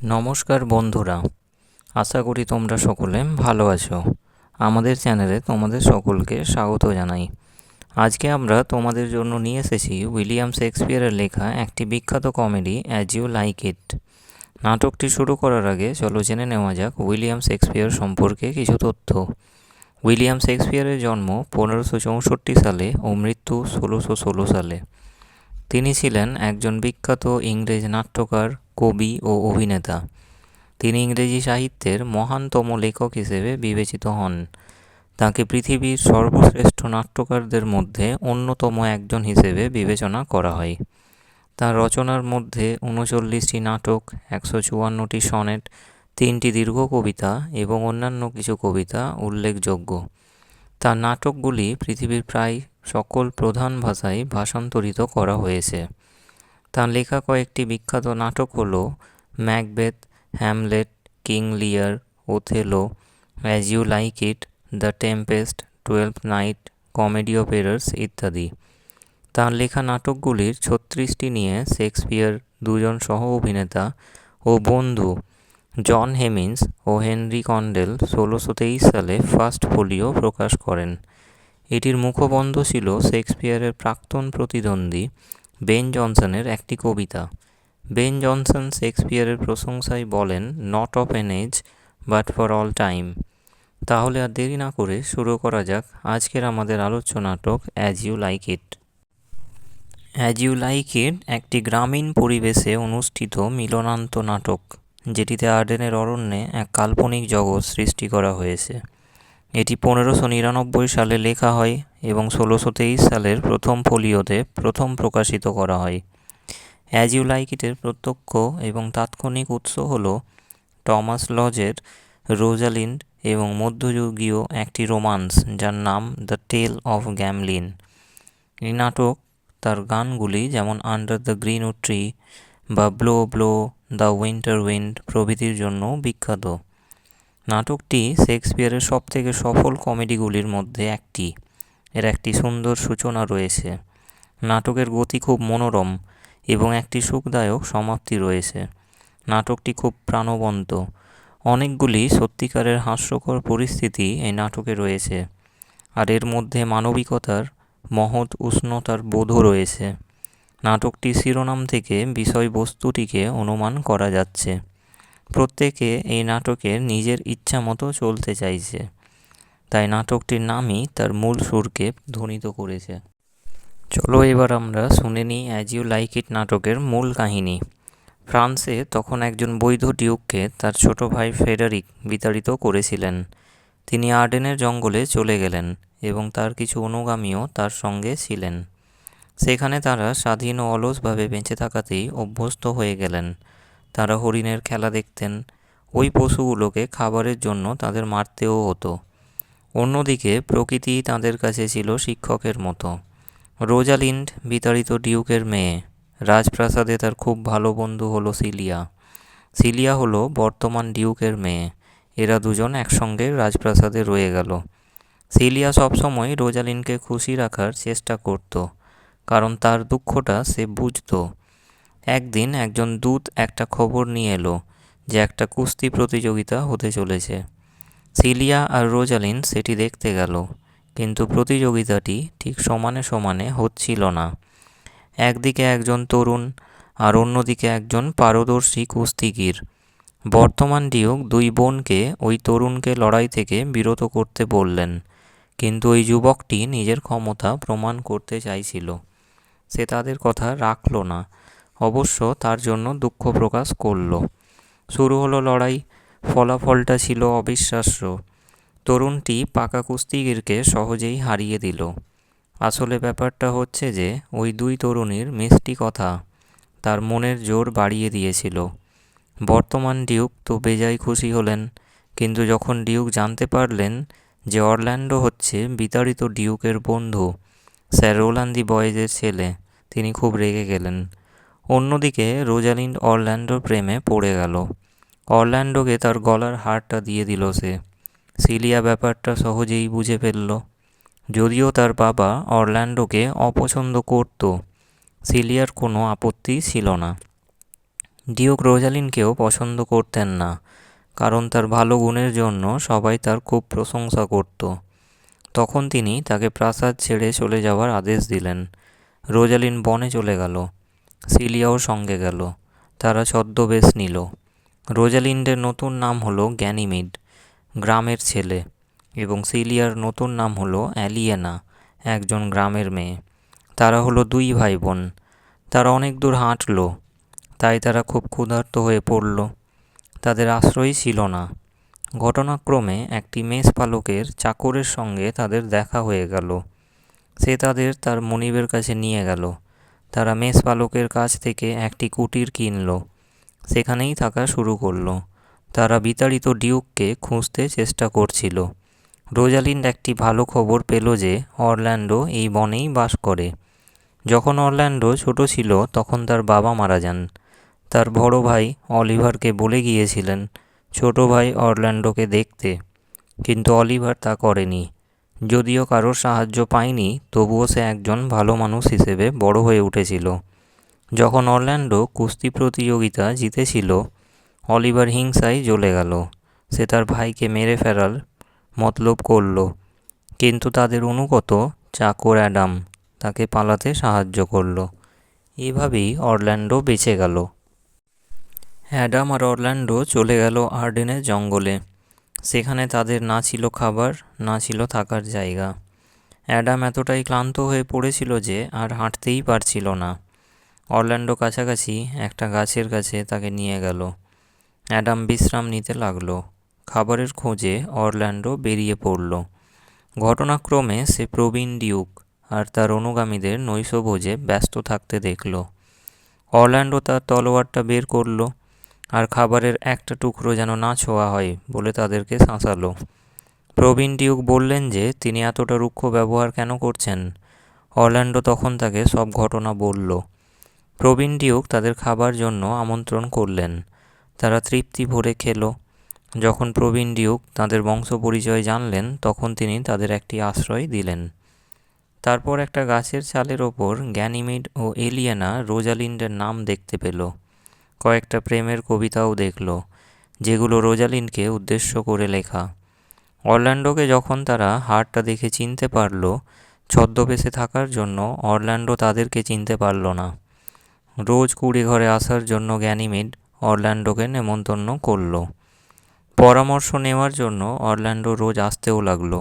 নমস্কার বন্ধুরা, আশা করি তোমরা সকলে ভালো আছো। আমাদের চ্যানেলে তোমাদের সকলকে স্বাগত জানাই। আজকে আমরা তোমাদের জন্য নিয়ে এসেছি উইলিয়াম শেক্সপিয়ারের লেখা একটি বিখ্যাত comedy As You Like It. নাটকটি শুরু করার আগে চলো জেনে নেওয়া যাক উইলিয়াম শেক্সপিয়ার সম্পর্কে কিছু তথ্য। উইলিয়াম শেক্সপিয়ারের জন্ম 1564 সালে ও মৃত্যু 1616 সালে। তিনি ছিলেন একজন বিখ্যাত ইংরেজ নাট্যকার, কবি ও অভিনেতা। তিনি ইংরেজি সাহিত্যের মহানতম লেখক হিসেবে বিবেচিত হন। তাকে পৃথিবীর সর্বশ্রেষ্ঠ নাট্যকারদের মধ্যে অন্যতম একজন হিসেবে বিবেচনা করা হয়। তার রচনার মধ্যে 39টি নাটক, 154টি সনেট, 3টি দীর্ঘ কবিতা এবং অন্যান্য কিছু কবিতা উল্লেখযোগ্য। তার নাটকগুলি পৃথিবীর প্রায় সকল প্রধান ভাষায় ভাষান্তরিত করা হয়েছে। তার লেখা কয়েকটি বিখ্যাত নাটক হল Macbeth, Hamlet, King Lear, Othello, As You Like It, The Tempest, 12th Night, Comedy of Errors ইত্যাদি। তার লেখা নাটকগুলির 36টি নিয়ে শেক্সপিয়ার দুজন সহ অভিনেতা ও বন্ধু জন হেমিন্স ও হেনরি কন্ডেল 1623 সালে ফার্স্ট ফোলিও প্রকাশ করেন। এটির মুখবন্ধ ছিল শেক্সপিয়ারের প্রাক্তন প্রতিদ্বন্দ্বী বেন জনসনের একটি কবিতা। বেন জনসন শেক্সপিয়ারের প্রশংসায় বলেন, not of an age but for all time. তাহলে আর দেরি না করে শুরু করা যাক আজকের আমাদের আলোচ্য নাটক As You Like It. As You Like It একটি গ্রামীণ পরিবেশে অনুষ্ঠিত মিলনান্ত নাটক, যেটিতে আর্ডেনের অরণ্যে এক কাল্পনিক জগৎ সৃষ্টি করা হয়েছে। এটি 1599 সালে লেখা হয় এবং 1623 সালের প্রথম ফোলিওতে প্রথম প্রকাশিত করা হয়। অ্যাজ ইউ লাইক ইটের প্রত্যক্ষ এবং তাৎক্ষণিক উৎস হল টমাস লজের রোজালিন্ড এবং মধ্যযুগীয় একটি রোমান্স যার নাম দ্য টেল অফ গ্যামলিন। এই নাটক তার গানগুলি যেমন আন্ডার দ্য গ্রিন ট্রি বা blow blow, the winter wind প্রভৃতির জন্য বিখ্যাত। নাটকটি শেক্সপিয়ারের সবথেকে সফল কমেডিগুলির মধ্যে একটি। এর একটি সুন্দর সূচনা রয়েছে, নাটকের গতি খুব মনোরম এবং একটি সুখদায়ক সমাপ্তি রয়েছে। নাটকটি খুব প্রাণবন্ত, অনেকগুলি সত্যিকারের হাস্যকর পরিস্থিতি এই নাটকে রয়েছে, আর এর মধ্যে মানবিকতার মহৎ উষ্ণতার বোধও রয়েছে। নাটকটির শিরোনাম থেকে বিষয়বস্তুটিকে অনুমান করা যাচ্ছে। প্রত্যেকে এই নাটকের নিজের ইচ্ছা মতো চলতে চাইছে, তাই নাটকটির নামই তার মূল সুরকে ধ্বনিত করেছে। চলো এবার আমরা শুনে নিই অ্যাজ ইউ লাইক ইট নাটকের মূল কাহিনী। ফ্রান্সে তখন একজন বৈধ ডিউককে তার ছোট ভাই ফ্রেডারিক বিতাড়িত করেছিলেন। তিনি আর্ডেনের জঙ্গলে চলে গেলেন এবং তার কিছু অনুগামীও তার সঙ্গে ছিলেন। সেখানে তারা স্বাধীন ও অলসভাবে বেঁচে থাকাতেই অভ্যস্ত হয়ে গেলেন। তারা হরিণের খেলা দেখতেন, ওই পশুগুলোকে খাবারের জন্য তাদের মারতেও হতো। অন্যদিকে প্রকৃতি তাদের কাছে ছিল শিক্ষকের মতো। রোজালিন্ড বিতাড়িত ডিউকের মেয়ে। রাজপ্রাসাদে তার খুব ভালো বন্ধু হলো সিলিয়া। সিলিয়া হলো বর্তমান ডিউকের মেয়ে। এরা দুজন একসঙ্গে রাজপ্রাসাদে রয়ে গেল। সিলিয়া সবসময় রোজালিন্ডকে খুশি রাখার চেষ্টা করত, কারণ তার দুঃখটা সে বুঝত। একদিন একজন দূত একটা খবর নিয়ে এলো যে একটা কুস্তি প্রতিযোগিতা হতে চলেছে। সিলিয়া আর রোজালিন্ড সেটি দেখতে গেল, কিন্তু প্রতিযোগিতাটি ঠিক সমানে সমানে হচ্ছিল না। একদিকে একজন তরুণ আর অন্যদিকে একজন পারদর্শী কুস্তিগীর। বর্তমান ডিউক দুই বোনকে ওই তরুণকে লড়াই থেকে বিরত করতে বললেন, কিন্তু ওই যুবকটি নিজের ক্ষমতা প্রমাণ করতে চাইছিল। সে তাদের কথা রাখল না, অবশ্য তার জন্য দুঃখ প্রকাশ করল। শুরু হলো লড়াই। ফলাফলটা ছিল অবিশ্বাস্য। তরুণটি পাকা কুস্তিগীরকে সহজেই হারিয়ে দিল। আসলে ব্যাপারটা হচ্ছে যে ওই দুই তরুণীর মিষ্টি কথা তার মনের জোর বাড়িয়ে দিয়েছিল। বর্তমান ডিউক তো বেজায় খুশি হলেন, কিন্তু যখন ডিউক জানতে পারলেন যে অরল্যান্ডো হচ্ছে বিতাড়িত ডিউকের বন্ধু, স্যার রোল্যান্ড দি বয়েজের ছেলে, তিনি খুব রেগে গেলেন। অন্যদিকে রোজালিন্ড অরল্যান্ডোর প্রেমে পড়ে গেল। অরল্যান্ডোকে তার গলার হারটা দিয়ে দিল সে। সিলিয়া ব্যাপারটা সহজেই বুঝে ফেলল। যদিও তার বাবা অরল্যান্ডোকে অপছন্দ করত, সিলিয়ার কোনো আপত্তি ছিল না। ডিউক রোজালিনকেও পছন্দ করতেন না, কারণ তার ভালো গুণের জন্য সবাই তার খুব প্রশংসা করত। তখন তিনি তাকে প্রাসাদ ছেড়ে চলে যাওয়ার আদেশ দিলেন। রোজালিন বনে চলে গেল। সিলিয়াও সঙ্গে গেল। তারা ছদ্মবেশ নিল। রোজালিন্ডের নতুন নাম হলো গ্যানিমিড, গ্রামের ছেলে, এবং সিলিয়ার নতুন নাম হলো অ্যালিয়েনা, একজন গ্রামের মেয়ে। তারা হলো দুই ভাই বোন। তারা অনেক দূর হাঁটল, তাই তারা খুব ক্ষুধার্ত হয়ে পড়ল। তাদের আশ্রয় ছিল না। ঘটনাক্রমে একটি মেষপালকের চাকরের সঙ্গে তাদের দেখা হয়ে গেল। সে তাদের তার মনিবের কাছে নিয়ে গেল। তারা মেষপালকের কাছ থেকে একটি কুটির কিনল। সেখানেই থাকা শুরু করলো। তারা বিতাড়িত ডিউককে খুঁজতে চেষ্টা করছিল। রোজালিন্ড একটি ভালো খবর পেল যে অরল্যান্ডো এই বনেই বাস করে। যখন অরল্যান্ডো ছোট ছিল তখন তার বাবা মারা যান। তার বড় ভাই অলিভারকে বলে গিয়েছিলেন ছোট ভাই অরল্যান্ডোকে দেখতে, কিন্তু অলিভার তা করেনি। যদিও কারোর সাহায্য পায়নি, তবুও সে একজন ভালো মানুষ হিসেবে বড় হয়ে উঠেছিল। যখন অরল্যান্ডো কুস্তি প্রতিযোগিতা জিতেছিল, অলিভার হিংসায় জ্বলে গেল। সে তার ভাইকে মেরে ফেলার মতলব করল, কিন্তু তাদের অনুগত চাকর অ্যাডাম তাকে পালাতে সাহায্য করল। এভাবেই অরল্যান্ডো বেঁচে গেল। অ্যাডাম আর অরল্যান্ডো চলে গেল আর্ডেনের জঙ্গলে। সেখানে তাদের না ছিল খাবার, না ছিল থাকার জায়গা। অ্যাডাম এতটাই ক্লান্ত হয়ে পড়েছিল যে আর হাঁটতেই পারছিল না। অরল্যান্ডো কাছাকাছি একটা গাছের কাছে তাকে নিয়ে গেল। অ্যাডাম বিশ্রাম নিতে লাগলো। খাবারের খোঁজে অরল্যান্ডো বেরিয়ে পড়ল। ঘটনাক্রমে সে প্রবীণ ডিউক আর তার অনুগামীদের নৈশভোজে ব্যস্ত থাকতে দেখল। অরল্যান্ডো তার তলোয়ারটা বের করলো আর খাবারের একটা টুকরো যেন না ছোঁয়া হয় বলে তাদেরকে শাসালো। প্রবীণ ডিউক বললেন যে তিনি এতটা রুক্ষ ব্যবহার কেন করছেন। অরল্যান্ডো তখন তাকে সব ঘটনা বলল। প্রবীণ ডিউক তাদের খাবার জন্য আমন্ত্রণ করলেন। তারা তৃপ্তি ভরে খেল। যখন প্রবীণ ডিউক তাদের বংশ পরিচয় জানলেন, তখন তিনি তাদের একটি আশ্রয় দিলেন। তারপর একটা গাছের ছালের ওপর গ্যানিমিড ও এলিয়েনা রোজালিন্ডের নাম দেখতে পেল। কয়েকটা প্রেমের কবিতাও দেখল, যেগুলো রোজালিন্ডকে উদ্দেশ্য করে লেখা। অরল্যান্ডোকে যখন তারা হারটা দেখে চিনতে পারল, ছদ্মবেশে থাকার জন্য অরল্যান্ডো তাদেরকে চিনতে পারল না। রোজ কুড়ে ঘরে আসার জন্য গ্যানিমিড অরল্যান্ডোকে নেমন্তন্ন করল। পরামর্শ নেওয়ার জন্য অরল্যান্ডো রোজ আসতেও লাগলো।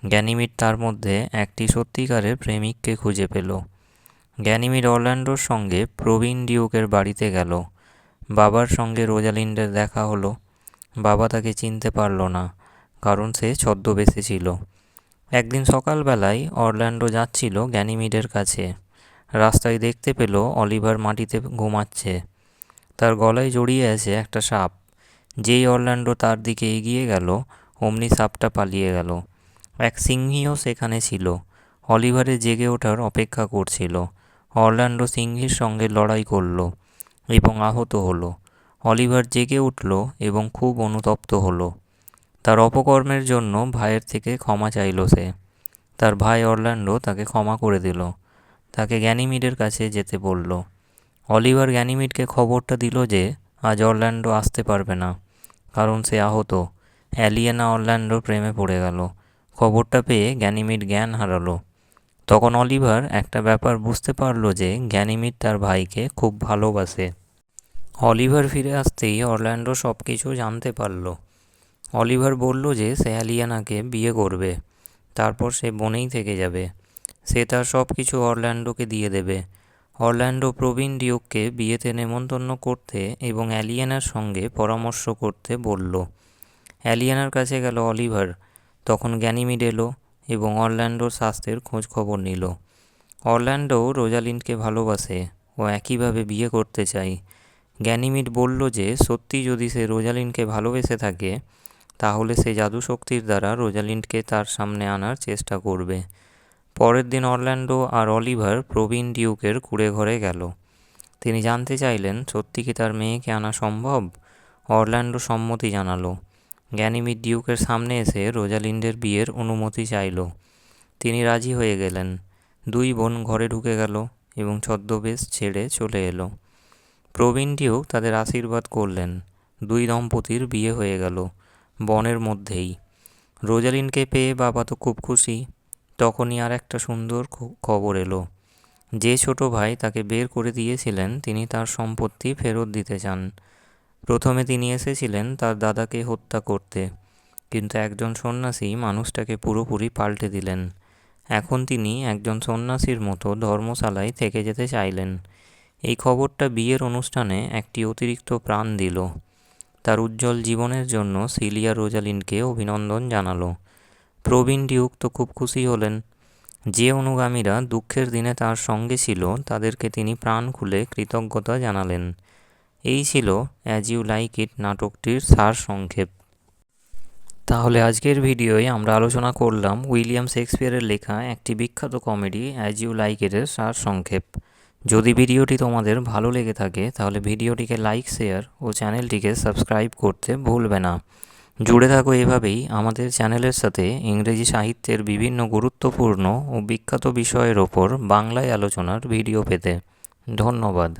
গ্যানিমিড তার মধ্যে একটি সত্যিকারের প্রেমিককে খুঁজে পেল। গ্যানিমিড অরল্যান্ডোর সঙ্গে প্রবীণ ডিউকের বাড়িতে গেল। বাবার সঙ্গে রোজালিন্ডের দেখা হলো। বাবা তাকে চিনতে পারল না, কারণ সে ছদ্মবেশে ছিল। একদিন সকালবেলায় অরল্যান্ডো যাচ্ছিল গ্যানিমিডের কাছে। রাস্তায় দেখতে পেল অলিভার মাটিতে ঘুমাচ্ছে। তার গলায় জড়িয়ে আছে একটা সাপ। যেই অরল্যান্ডো তার দিকে এগিয়ে গেল, অমনি সাপটা পালিয়ে গেল। এক সিংহীও সেখানে ছিল। অলিভারের জেগে ওঠার অপেক্ষা করছিল। অরল্যান্ডো সিংহীর সঙ্গে লড়াই করল এবং আহত হলো। অলিভার জেগে উঠল এবং খুব অনুতপ্ত হলো। তার অপকর্মের জন্য ভাইয়ের থেকে ক্ষমা চাইল সে। তার ভাই অরল্যান্ডো তাকে ক্ষমা করে দিল। তাকে গ্যানিমিডের কাছে যেতে বলল। অলিভার গ্যানিমিডকে খবরটা দিল যে আজ অরল্যান্ডো আসতে পারবে না, কারণ সে আহত। অ্যালিয়েনা অরল্যান্ডোর প্রেমে পড়ে গেল। খবরটা পেয়ে গ্যানিমিড জ্ঞান হারালো। তখন অলিভার একটা ব্যাপার বুঝতে পারল যে গ্যানিমিড তার ভাইকে খুব ভালোবাসে। অলিভার ফিরে আসতেই অরল্যান্ডো সব কিছু জানতে পারল। অলিভার বলল যে সে অ্যালিয়েনাকে বিয়ে করবে, তারপর সে বনেই থেকে যাবে। সে তার সব কিছু অরল্যান্ডোকে দিয়ে দেবে। অরল্যান্ডো প্রবীণ ডিউককে বিয়েতে নেমন্তন্ন করতে এবং অ্যালিয়েনার সঙ্গে পরামর্শ করতে বলল। অ্যালিয়েনার কাছে গেল অলিভার। তখন গ্যানিমিড এলো এবং অরল্যান্ডোর স্বাস্থ্যের খোঁজ খবর নিল। অরল্যান্ডো রোজালিন্ডকে ভালোবাসে ও একইভাবে বিয়ে করতে চায়। গ্যানিমিড বলল যে সত্যি যদি সে রোজালিন্ডকে ভালোবেসে থাকে, তাহলে সে জাদুশক্তির দ্বারা রোজালিন্ডকে তার সামনে আনার চেষ্টা করবে। পরের দিন অরল্যান্ডো আর অলিভার প্রবীণ ডিউকের কুঁড়ে ঘরে গেল। তিনি জানতে চাইলেন সত্যি কি তার মেয়েকে আনা সম্ভব। অরল্যান্ডো সম্মতি জানালো। গ্যানিমিড ডিউকের সামনে এসে রোজালিন্ডের বিয়ের অনুমতি চাইল। তিনি রাজি হয়ে গেলেন। দুই বোন ঘরে ঢুকে গেল এবং ছদ্মবেশ ছেড়ে চলে এলো। প্রবীণ ডিউক তাদের আশীর্বাদ করলেন। দুই দম্পতির বিয়ে হয়ে গেল বনের মধ্যেই। রোজালিনকে পেয়ে বাবা তো খুব খুশি। তখনই আর একটা সুন্দর খবর এলো। যে ছোট ভাই তাকে বের করে দিয়েছিলেন তিনি তার সম্পত্তি ফেরত দিতে চান। প্রথমে তিনি এসেছিলেন তার দাদাকে হত্যা করতে, কিন্তু একজন সন্ন্যাসী মানুষটাকে পুরোপুরি পাল্টে দিলেন। এখন তিনি একজন সন্ন্যাসীর মতো ধর্মশালায় থেকে যেতে চাইলেন। এই খবরটা বিয়ের অনুষ্ঠানে একটি অতিরিক্ত প্রাণ দিল। তার উজ্জ্বল জীবনের জন্য সিলিয়া রোজালিনকে অভিনন্দন জানালো। প্রবীণ ডিউক তো খুব খুশি হলেন। যে অনুগামীরা দুঃখের দিনে তার সঙ্গে ছিল তাদেরকে তিনি প্রাণ খুলে কৃতজ্ঞতা জানালেন। এই ছিল অ্যাজ ইউ লাইক ইট নাটকটির সার সংক্ষেপ। তাহলে আজকের ভিডিওয় আমরা আলোচনা করলাম উইলিয়াম শেক্সপিয়ারের লেখা একটি বিখ্যাত কমেডি অ্যাজ ইউ লাইক ইটের সার সংক্ষেপ। যদি ভিডিওটি তোমাদের ভালো লেগে থাকে তাহলে ভিডিওটিকে লাইক, শেয়ার ও চ্যানেলটিকে সাবস্ক্রাইব করতে ভুলবে না। জুড়ে থাকো এভাবেই আমাদের চ্যানেলের সাথে ইংরেজি সাহিত্যের বিভিন্ন গুরুত্বপূর্ণ ও বিখ্যাত বিষয়ের ওপর বাংলায় আলোচনার ভিডিও পেতে। ধন্যবাদ।